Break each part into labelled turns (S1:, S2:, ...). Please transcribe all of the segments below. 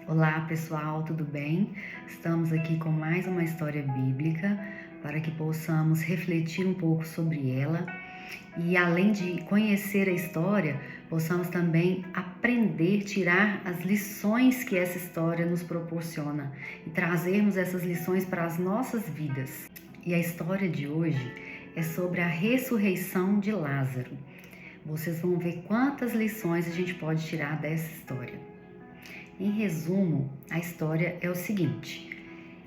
S1: Olá pessoal, tudo bem? Estamos aqui com mais uma história bíblica para que possamos refletir um pouco sobre ela e, além de conhecer a história, possamos também aprender, tirar as lições que essa história nos proporciona e trazermos essas lições para as nossas vidas. E a história de hoje é sobre a ressurreição de Lázaro. Vocês vão ver quantas lições a gente pode tirar dessa história. Em resumo, a história é o seguinte: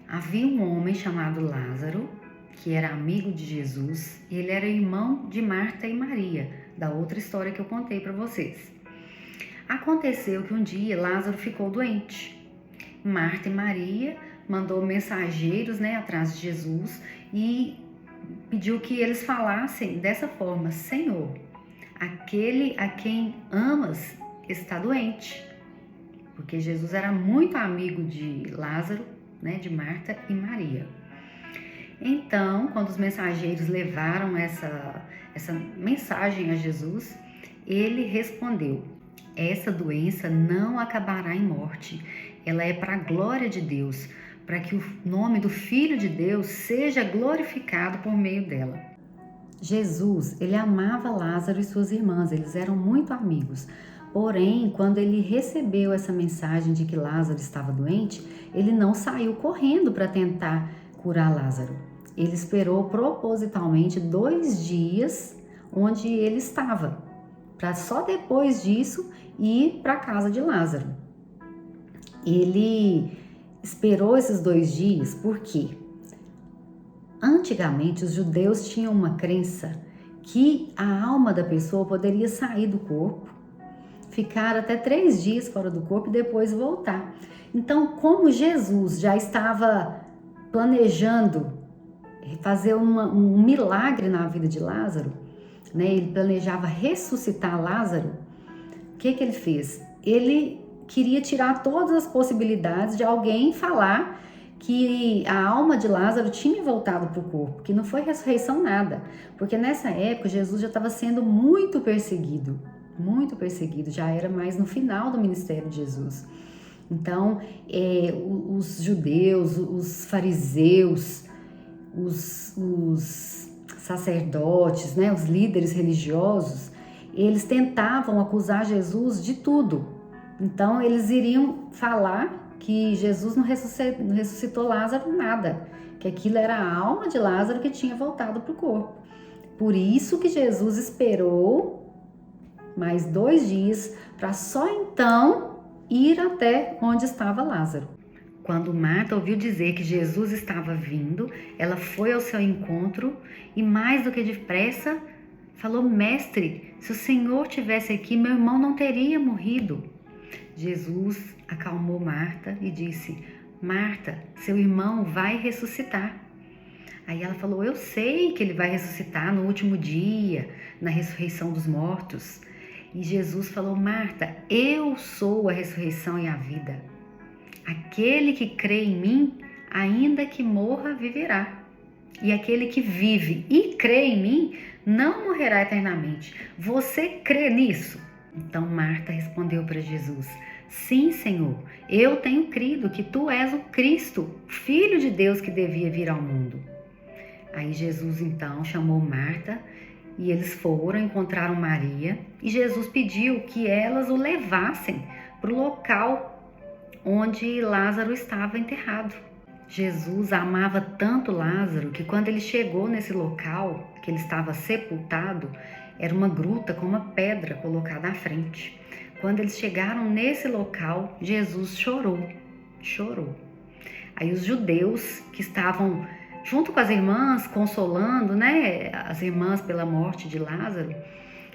S1: havia um homem chamado Lázaro, que era amigo de Jesus, e ele era irmão de Marta e Maria, da outra história que eu contei para vocês. Aconteceu que um dia Lázaro ficou doente. Marta e Maria mandou mensageiros, atrás de Jesus e pediu que eles falassem dessa forma: Senhor, aquele a quem amas está doente. Porque Jesus era muito amigo de Lázaro, de Marta e Maria. Então, quando os mensageiros levaram essa mensagem a Jesus, ele respondeu: essa doença não acabará em morte, ela é para a glória de Deus, para que o nome do Filho de Deus seja glorificado por meio dela. Jesus, ele amava Lázaro e suas irmãs, eles eram muito amigos. Porém, quando ele recebeu essa mensagem de que Lázaro estava doente, ele não saiu correndo para tentar curar Lázaro. Ele esperou propositalmente 2 dias onde ele estava, para só depois disso ir para a casa de Lázaro. Ele esperou esses 2 dias porque antigamente os judeus tinham uma crença que a alma da pessoa poderia sair do corpo, ficar até 3 dias fora do corpo e depois voltar. Então, como Jesus já estava planejando fazer um milagre na vida de Lázaro, ele planejava ressuscitar Lázaro, o que ele fez? Ele queria tirar todas as possibilidades de alguém falar que a alma de Lázaro tinha voltado para o corpo, que não foi ressurreição nada, porque nessa época Jesus já estava sendo muito perseguido, já era mais no final do ministério de Jesus. Então, os judeus, os fariseus, os sacerdotes, os líderes religiosos, eles tentavam acusar Jesus de tudo. Então, eles iriam falar que Jesus não ressuscitou Lázaro nada, que aquilo era a alma de Lázaro que tinha voltado para o corpo. Por isso que Jesus esperou mais 2 dias para só então ir até onde estava Lázaro. Quando Marta ouviu dizer que Jesus estava vindo, ela foi ao seu encontro e, mais do que depressa, falou: Mestre, se o Senhor tivesse aqui, meu irmão não teria morrido. Jesus acalmou Marta e disse: Marta, seu irmão vai ressuscitar. Aí ela falou: eu sei que ele vai ressuscitar no último dia, na ressurreição dos mortos. E Jesus falou: Marta, eu sou a ressurreição e a vida. Aquele que crê em mim, ainda que morra, viverá. E aquele que vive e crê em mim, não morrerá eternamente. Você crê nisso? Então Marta respondeu para Jesus: sim, Senhor, eu tenho crido que tu és o Cristo, Filho de Deus que devia vir ao mundo. Aí Jesus então chamou Marta e eles foram, encontraram Maria e Jesus pediu que elas o levassem para o local onde Lázaro estava enterrado. Jesus amava tanto Lázaro que quando ele chegou nesse local, que ele estava sepultado, era uma gruta com uma pedra colocada à frente. Quando eles chegaram nesse local, Jesus chorou. Aí os judeus que estavam junto com as irmãs, consolando, as irmãs pela morte de Lázaro,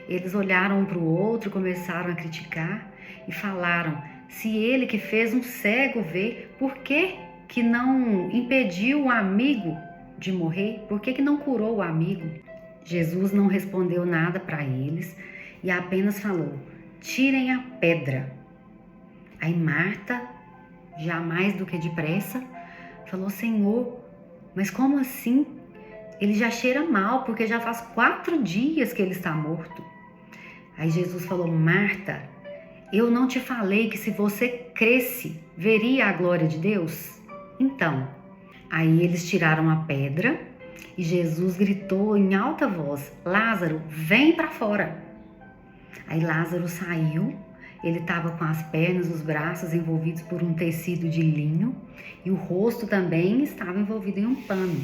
S1: eles olharam um para o outro, começaram a criticar e falaram: se ele que fez um cego ver, por que não impediu o amigo de morrer? Por que não curou o amigo? Jesus não respondeu nada para eles e apenas falou: tirem a pedra. Aí Marta, já mais do que depressa, falou: Senhor, mas como assim? Ele já cheira mal, porque já faz 4 dias que ele está morto. Aí Jesus falou: Marta, Eu não te falei que se você cresce, veria a glória de Deus? Então, aí eles tiraram a pedra e Jesus gritou em alta voz: Lázaro, vem para fora. Aí Lázaro saiu, ele estava com as pernas, os braços envolvidos por um tecido de linho e o rosto também estava envolvido em um pano.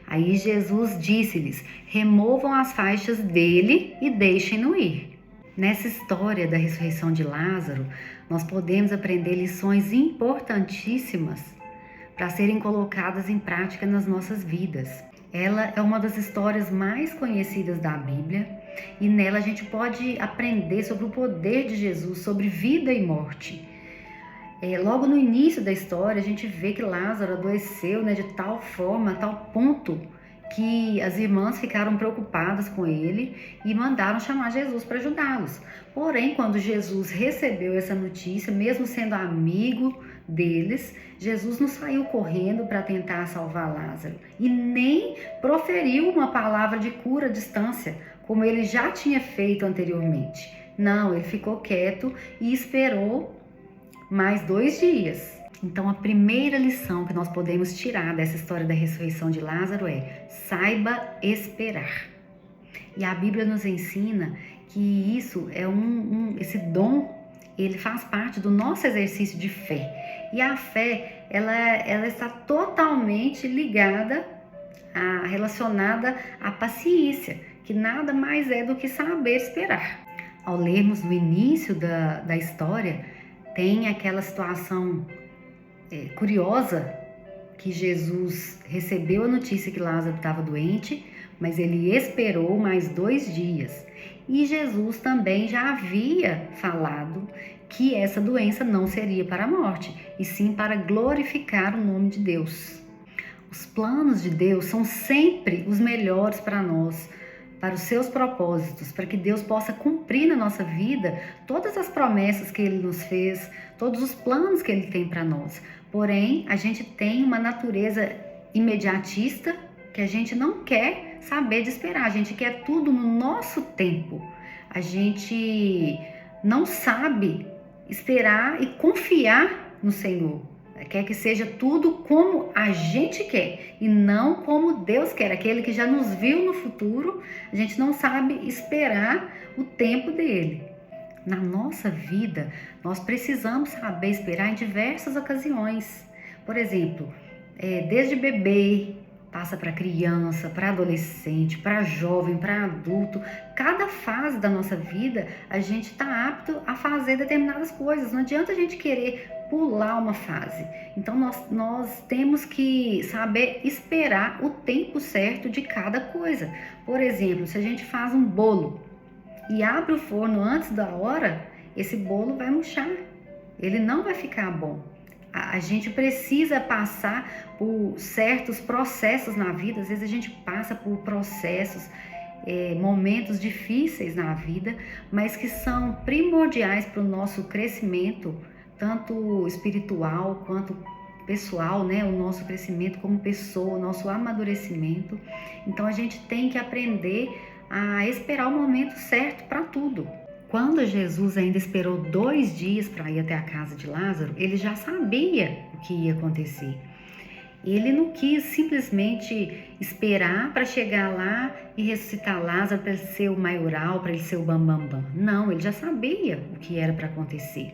S1: Aí Jesus disse-lhes: removam as faixas dele e deixem-no ir. Nessa história da ressurreição de Lázaro, nós podemos aprender lições importantíssimas para serem colocadas em prática nas nossas vidas. Ela é uma das histórias mais conhecidas da Bíblia e nela a gente pode aprender sobre o poder de Jesus, sobre vida e morte. Logo no início da história, a gente vê que Lázaro adoeceu, de tal forma, a tal ponto, que as irmãs ficaram preocupadas com ele e mandaram chamar Jesus para ajudá-los. Porém, quando Jesus recebeu essa notícia, mesmo sendo amigo deles, Jesus não saiu correndo para tentar salvar Lázaro e nem proferiu uma palavra de cura à distância, como ele já tinha feito anteriormente. Não, ele ficou quieto e esperou mais 2 dias. Então, a primeira lição que nós podemos tirar dessa história da ressurreição de Lázaro é: saiba esperar. E a Bíblia nos ensina que isso é esse dom, ele faz parte do nosso exercício de fé. E a fé, ela está totalmente relacionada à paciência, que nada mais é do que saber esperar. Ao lermos no início da história, tem aquela situação curiosa que Jesus recebeu a notícia que Lázaro estava doente, mas ele esperou mais 2 dias. E Jesus também já havia falado que essa doença não seria para a morte, e sim para glorificar o nome de Deus. Os planos de Deus são sempre os melhores para nós, para os seus propósitos, para que Deus possa cumprir na nossa vida todas as promessas que Ele nos fez, todos os planos que Ele tem para nós. Porém, a gente tem uma natureza imediatista que a gente não quer saber de esperar, a gente quer tudo no nosso tempo. A gente não sabe esperar e confiar no Senhor. Quer que seja tudo como a gente quer e não como Deus quer. Aquele que já nos viu no futuro, a gente não sabe esperar o tempo dele. Na nossa vida, nós precisamos saber esperar em diversas ocasiões. Por exemplo, desde bebê, passa para criança, para adolescente, para jovem, para adulto. Cada fase da nossa vida, a gente está apto a fazer determinadas coisas. Não adianta a gente querer pular uma fase. Então, nós temos que saber esperar o tempo certo de cada coisa. Por exemplo, se a gente faz um bolo e abre o forno antes da hora, esse bolo vai murchar. Ele não vai ficar bom. A gente precisa passar por certos processos na vida. Às vezes a gente passa por processos, momentos difíceis na vida, mas que são primordiais para o nosso crescimento, tanto espiritual quanto pessoal, o nosso crescimento como pessoa, o nosso amadurecimento. Então a gente tem que aprender a esperar o momento certo para tudo. Quando Jesus ainda esperou 2 dias para ir até a casa de Lázaro, ele já sabia o que ia acontecer. Ele não quis simplesmente esperar para chegar lá e ressuscitar Lázaro para ele ser o maioral, para ele ser o bambambam. Não, ele já sabia o que era para acontecer.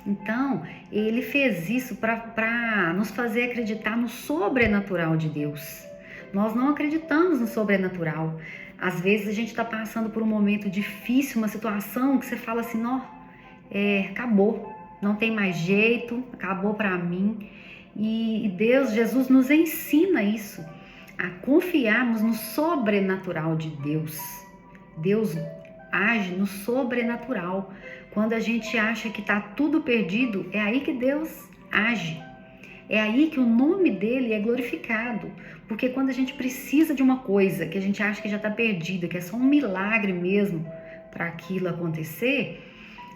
S1: Então, ele fez isso para nos fazer acreditar no sobrenatural de Deus. Nós não acreditamos no sobrenatural. Às vezes a gente está passando por um momento difícil, uma situação que você fala assim, acabou, não tem mais jeito, acabou para mim. E Jesus nos ensina isso, a confiarmos no sobrenatural de Deus. Deus age no sobrenatural. Quando a gente acha que está tudo perdido, é aí que Deus age. É aí que o nome dele é glorificado. Porque quando a gente precisa de uma coisa que a gente acha que já está perdida, que é só um milagre mesmo para aquilo acontecer,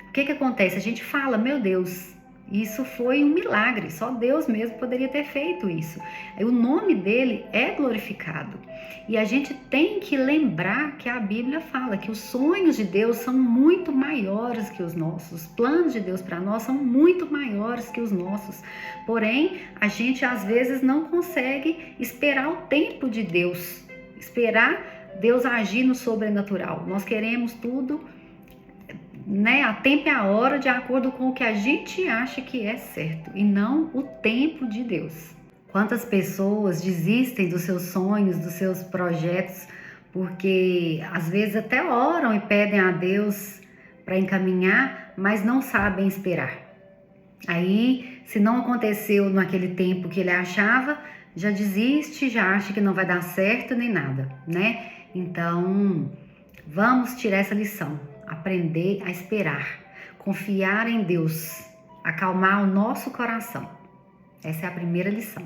S1: o que acontece? A gente fala, meu Deus, Isso foi um milagre, só Deus mesmo poderia ter feito isso. O nome dele é glorificado. E a gente tem que lembrar que a Bíblia fala que os sonhos de Deus são muito maiores que os nossos. Os planos de Deus para nós são muito maiores que os nossos. Porém, a gente às vezes não consegue esperar o tempo de Deus, esperar Deus agir no sobrenatural. Nós queremos tudo, a tempo e a hora, de acordo com o que a gente acha que é certo, e não o tempo de Deus. Quantas pessoas desistem dos seus sonhos, dos seus projetos, porque às vezes até oram e pedem a Deus para encaminhar, mas não sabem esperar. Aí, se não aconteceu naquele tempo que ele achava, já desiste, já acha que não vai dar certo nem nada, né? Então, vamos tirar essa lição. Aprender a esperar, confiar em Deus, acalmar o nosso coração. Essa é a primeira lição.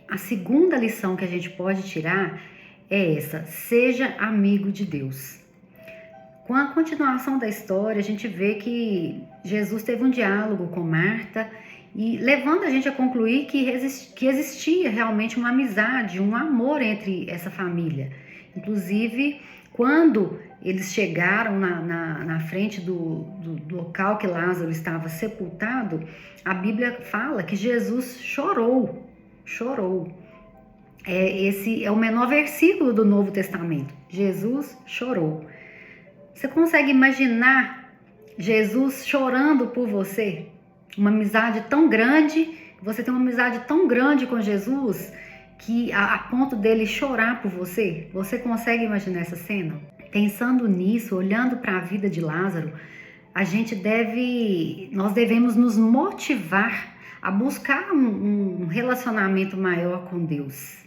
S1: A segunda lição que a gente pode tirar é essa: seja amigo de Deus. Com a continuação da história, a gente vê que Jesus teve um diálogo com Marta e levando a gente a concluir que existia realmente uma amizade, um amor entre essa família. Inclusive, quando eles chegaram na frente do local que Lázaro estava sepultado, a Bíblia fala que Jesus chorou. Esse é o menor versículo do Novo Testamento. Jesus chorou. Você consegue imaginar Jesus chorando por você? Uma amizade tão grande, você tem uma amizade tão grande com Jesus, que a ponto dele chorar por você? Você consegue imaginar essa cena? Pensando nisso, olhando para a vida de Lázaro, nós devemos nos motivar a buscar um relacionamento maior com Deus,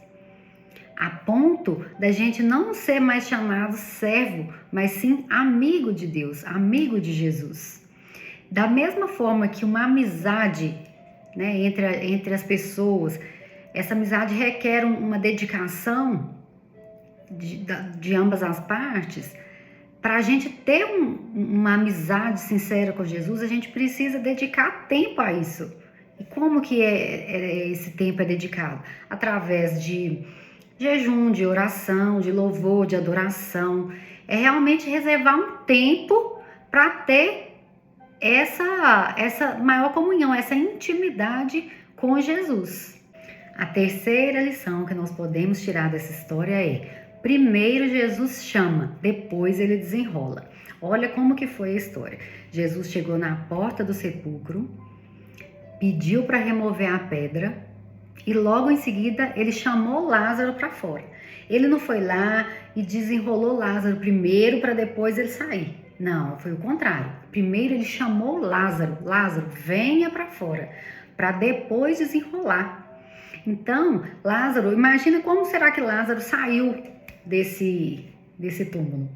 S1: a ponto da gente não ser mais chamado servo, mas sim amigo de Deus, amigo de Jesus. Da mesma forma que uma amizade, entre as pessoas, essa amizade requer uma dedicação de ambas as partes. Para a gente ter uma amizade sincera com Jesus, a gente precisa dedicar tempo a isso. E como que esse tempo é dedicado? Através de jejum, de oração, de louvor, de adoração. É realmente reservar um tempo para ter essa maior comunhão, essa intimidade com Jesus. A terceira lição que nós podemos tirar dessa história é: primeiro Jesus chama, depois ele desenrola. Olha como que foi a história. Jesus chegou na porta do sepulcro, pediu para remover a pedra e logo em seguida ele chamou Lázaro para fora. Ele não foi lá e desenrolou Lázaro primeiro para depois ele sair. Não, foi o contrário. Primeiro ele chamou Lázaro. Lázaro, venha para fora, para depois desenrolar. Então, Lázaro, imagina como será que Lázaro saiu desse túmulo,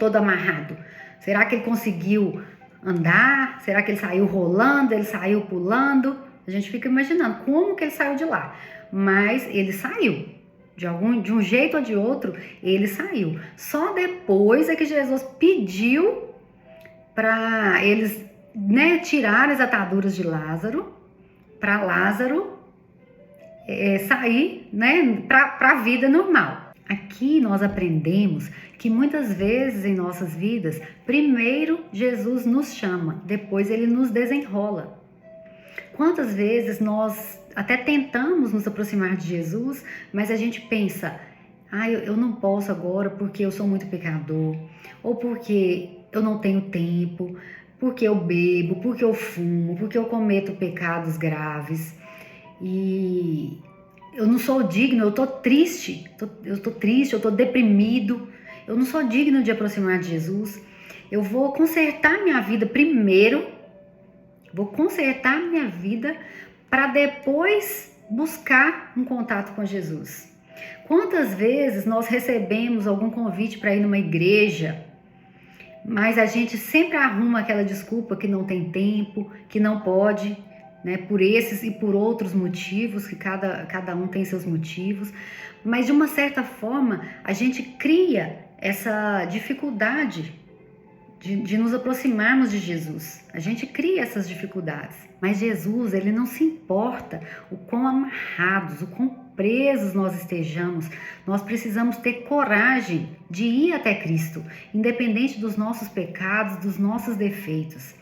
S1: todo amarrado. Será que ele conseguiu andar? Será que ele saiu rolando? Ele saiu pulando? A gente fica imaginando como que ele saiu de lá. Mas ele saiu. De um jeito ou de outro, ele saiu. Só depois é que Jesus pediu para eles tirarem as ataduras de Lázaro, para Lázaro sair para a vida normal. Aqui nós aprendemos que muitas vezes em nossas vidas, primeiro Jesus nos chama, depois ele nos desenrola. Quantas vezes nós até tentamos nos aproximar de Jesus, mas a gente pensa: eu não posso agora porque eu sou muito pecador, ou porque eu não tenho tempo, porque eu bebo, porque eu fumo, porque eu cometo pecados graves. E eu não sou digno, eu tô triste, eu tô deprimido, eu não sou digno de aproximar de Jesus. Eu vou consertar minha vida primeiro, para depois buscar um contato com Jesus. Quantas vezes nós recebemos algum convite para ir numa igreja, mas a gente sempre arruma aquela desculpa que não tem tempo, que não pode, por esses e por outros motivos, que cada um tem seus motivos, mas de uma certa forma a gente cria essa dificuldade de nos aproximarmos de Jesus. A gente cria essas dificuldades, mas Jesus, ele não se importa o quão amarrados, o quão presos nós estejamos. Nós precisamos ter coragem de ir até Cristo, independente dos nossos pecados, dos nossos defeitos.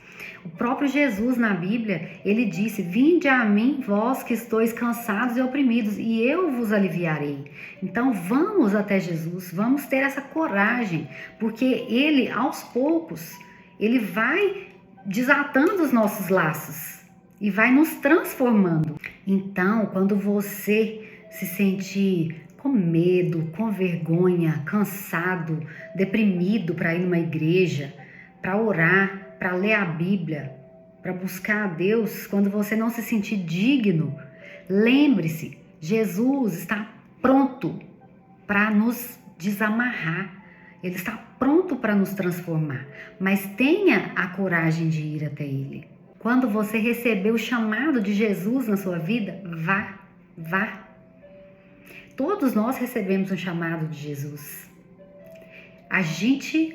S1: O próprio Jesus na Bíblia, ele disse: vinde a mim, vós que estáis cansados e oprimidos, e eu vos aliviarei. Então vamos até Jesus, vamos ter essa coragem, porque ele, aos poucos, ele vai desatando os nossos laços e vai nos transformando. Então, quando você se sentir com medo, com vergonha, cansado, deprimido para ir numa igreja, para orar, para ler a Bíblia, para buscar a Deus, quando você não se sentir digno, lembre-se, Jesus está pronto para nos desamarrar, ele está pronto para nos transformar, mas tenha a coragem de ir até ele. Quando você receber o chamado de Jesus na sua vida, vá. Todos nós recebemos um chamado de Jesus.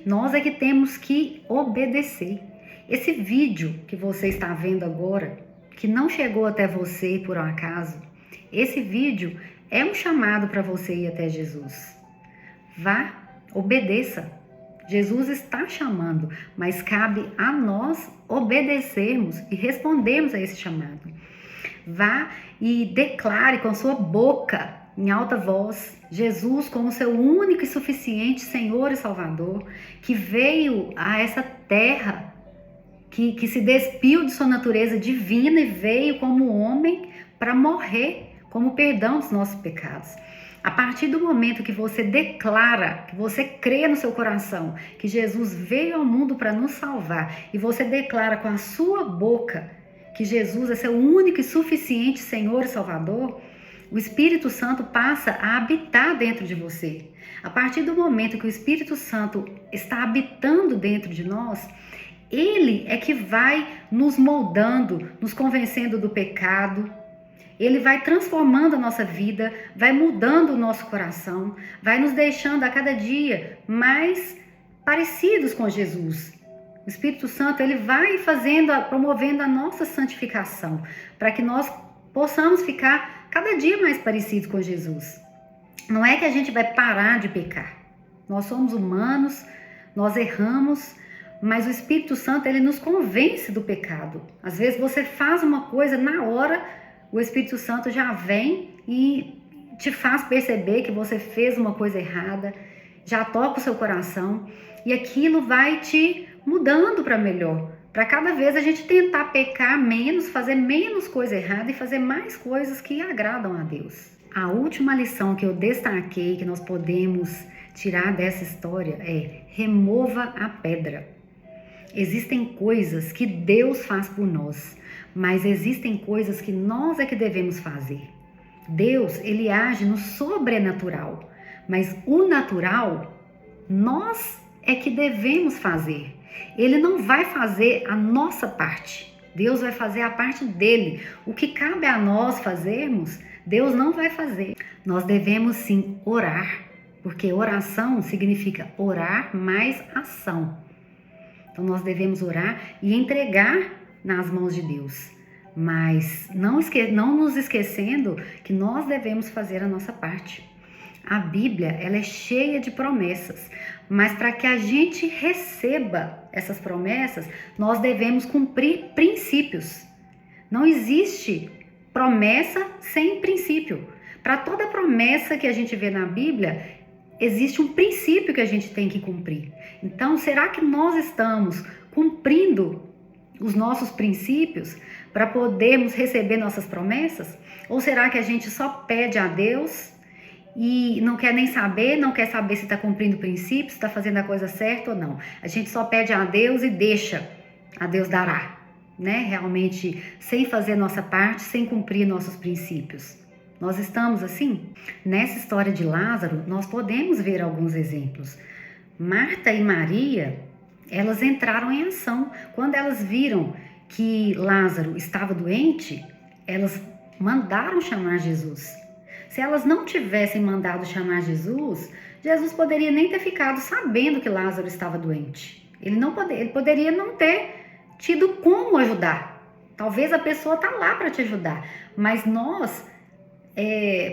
S1: Nós é que temos que obedecer. Esse vídeo que você está vendo agora, que não chegou até você por um acaso, esse vídeo é um chamado para você ir até Jesus. Vá, obedeça. Jesus está chamando, mas cabe a nós obedecermos e respondermos a esse chamado. Vá e declare com a sua boca, em alta voz, Jesus como seu único e suficiente Senhor e Salvador, que veio a essa terra, que se despiu de sua natureza divina e veio como homem para morrer como perdão dos nossos pecados. A partir do momento que você declara, que você crê no seu coração que Jesus veio ao mundo para nos salvar, e você declara com a sua boca que Jesus é seu único e suficiente Senhor e Salvador, o Espírito Santo passa a habitar dentro de você. A partir do momento que o Espírito Santo está habitando dentro de nós, ele é que vai nos moldando, nos convencendo do pecado. Ele vai transformando a nossa vida, vai mudando o nosso coração, vai nos deixando a cada dia mais parecidos com Jesus. O Espírito Santo, ele vai promovendo a nossa santificação, para que nós possamos ficar cada dia mais parecidos com Jesus. Não é que a gente vai parar de pecar. Nós somos humanos, nós erramos, mas o Espírito Santo, ele nos convence do pecado. Às vezes você faz uma coisa, na hora o Espírito Santo já vem e te faz perceber que você fez uma coisa errada, já toca o seu coração e aquilo vai te mudando para melhor. Para cada vez a gente tentar pecar menos, fazer menos coisa errada e fazer mais coisas que agradam a Deus. A última lição que eu destaquei, que nós podemos tirar dessa história é: remova a pedra. Existem coisas que Deus faz por nós, mas existem coisas que nós é que devemos fazer. Deus, ele age no sobrenatural, mas o natural, nós é que devemos fazer. Ele não vai fazer a nossa parte, Deus vai fazer a parte dele. O que cabe a nós fazermos, Deus não vai fazer. Nós devemos sim orar, porque oração significa orar mais ação. Então nós devemos orar e entregar nas mãos de Deus, mas não nos esquecendo que nós devemos fazer a nossa parte. A Bíblia, ela é cheia de promessas, mas para que a gente receba essas promessas, nós devemos cumprir princípios. Não existe promessa sem princípio. Para toda promessa que a gente vê na Bíblia, existe um princípio que a gente tem que cumprir. Então, será que nós estamos cumprindo os nossos princípios para podermos receber nossas promessas? Ou será que a gente só pede a Deus e não quer nem saber, não quer saber se está cumprindo o princípio, se está fazendo a coisa certa ou não? A gente só pede a Deus e deixa, a Deus dará, né? Realmente sem fazer nossa parte, sem cumprir nossos princípios. Nós estamos assim? Nessa história de Lázaro, nós podemos ver alguns exemplos. Marta e Maria, elas entraram em ação. Quando elas viram que Lázaro estava doente, elas mandaram chamar Jesus. Se elas não tivessem mandado chamar Jesus, Jesus poderia nem ter ficado sabendo que Lázaro estava doente. Ele poderia não ter tido como ajudar. Talvez a pessoa tá lá para te ajudar, mas nós,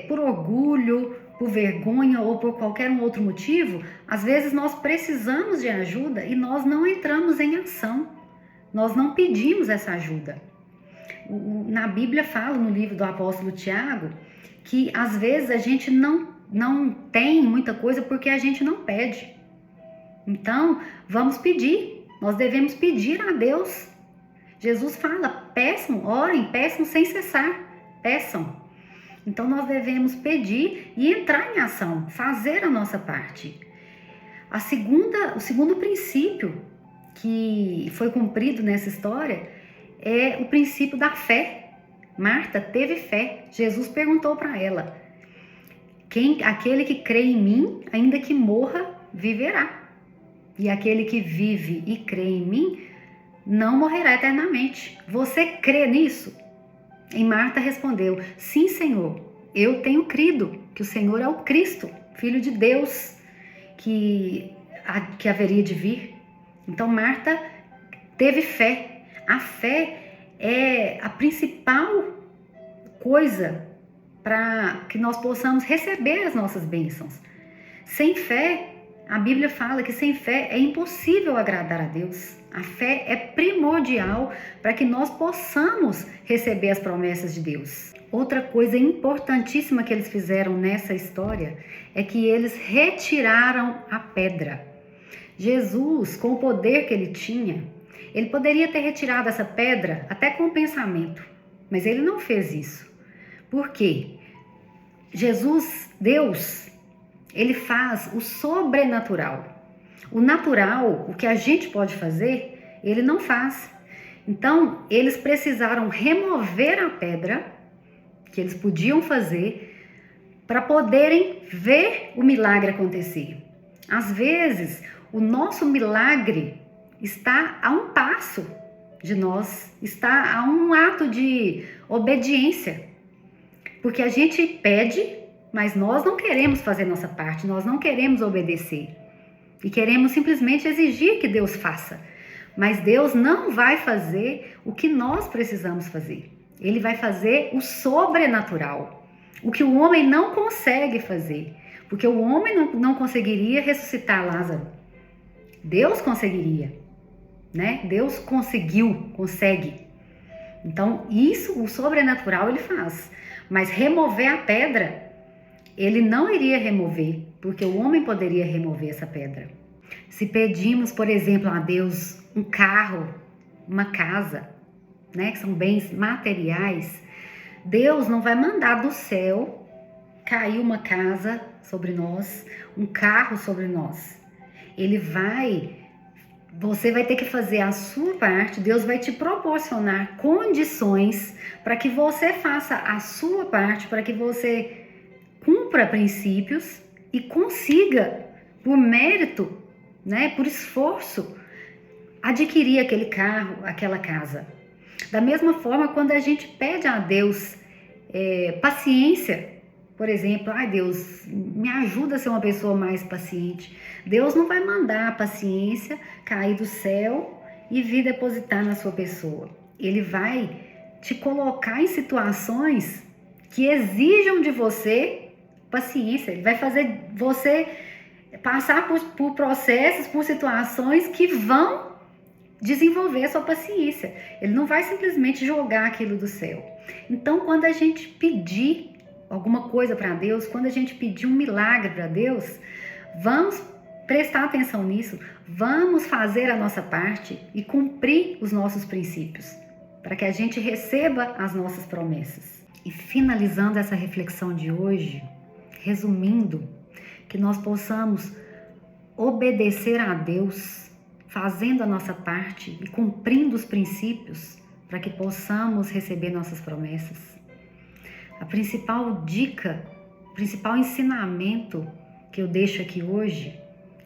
S1: por orgulho, por vergonha ou por qualquer um outro motivo, às vezes nós precisamos de ajuda e nós não entramos em ação. Nós não pedimos essa ajuda. Na Bíblia fala, no livro do apóstolo Tiago, que às vezes a gente não tem muita coisa porque a gente não pede. Então, vamos pedir. Nós devemos pedir a Deus. Jesus fala, peçam, orem, peçam sem cessar. Peçam. Então, nós devemos pedir e entrar em ação, fazer a nossa parte. O segundo princípio que foi cumprido nessa história é o princípio da fé. Marta teve fé. Jesus perguntou para ela, aquele que crê em mim, ainda que morra, viverá. E aquele que vive e crê em mim, não morrerá eternamente. Você crê nisso? E Marta respondeu, sim, Senhor, eu tenho crido que o Senhor é o Cristo, Filho de Deus, que haveria de vir. Então Marta teve fé. A fé é a principal coisa para que nós possamos receber as nossas bênçãos. Sem fé, a Bíblia fala que sem fé é impossível agradar a Deus. A fé é primordial para que nós possamos receber as promessas de Deus. Outra coisa importantíssima que eles fizeram nessa história é que eles retiraram a pedra. Jesus, com o poder que ele tinha, ele poderia ter retirado essa pedra até com o pensamento, mas ele não fez isso. Por quê? Jesus, Deus, ele faz o sobrenatural. O natural, o que a gente pode fazer, ele não faz. Então, eles precisaram remover a pedra, que eles podiam fazer, para poderem ver o milagre acontecer. Às vezes, o nosso milagre está a um passo de nós, está a um ato de obediência. Porque a gente pede, mas nós não queremos fazer nossa parte, nós não queremos obedecer. E queremos simplesmente exigir que Deus faça. Mas Deus não vai fazer o que nós precisamos fazer. Ele vai fazer o sobrenatural. O que o homem não consegue fazer. Porque o homem não conseguiria ressuscitar Lázaro. Deus conseguiria, né? Deus consegue. Então, isso, o sobrenatural, ele faz. Mas remover a pedra, ele não iria remover, porque o homem poderia remover essa pedra. Se pedimos, por exemplo, a Deus um carro, uma casa, né, que são bens materiais, Deus não vai mandar do céu cair uma casa sobre nós, um carro sobre nós. Você vai ter que fazer a sua parte, Deus vai te proporcionar condições para que você faça a sua parte, para que você cumpra princípios e consiga, por mérito, né, por esforço, adquirir aquele carro, aquela casa. Da mesma forma, quando a gente pede a Deus paciência, por exemplo, Deus, me ajuda a ser uma pessoa mais paciente. Deus não vai mandar a paciência cair do céu e vir depositar na sua pessoa. Ele vai te colocar em situações que exijam de você paciência. Ele vai fazer você passar por processos, por situações que vão desenvolver a sua paciência. Ele não vai simplesmente jogar aquilo do céu. Então, quando a gente pedir alguma coisa para Deus, quando a gente pedir um milagre para Deus, vamos prestar atenção nisso, vamos fazer a nossa parte e cumprir os nossos princípios, para que a gente receba as nossas promessas. E finalizando essa reflexão de hoje, resumindo, que nós possamos obedecer a Deus, fazendo a nossa parte e cumprindo os princípios, para que possamos receber nossas promessas. A principal dica, o principal ensinamento que eu deixo aqui hoje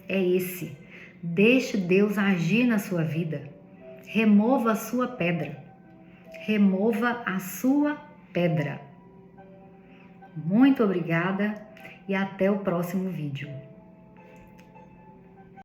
S1: é esse: deixe Deus agir na sua vida. Remova a sua pedra. Remova a sua pedra. Muito obrigada e até o próximo vídeo.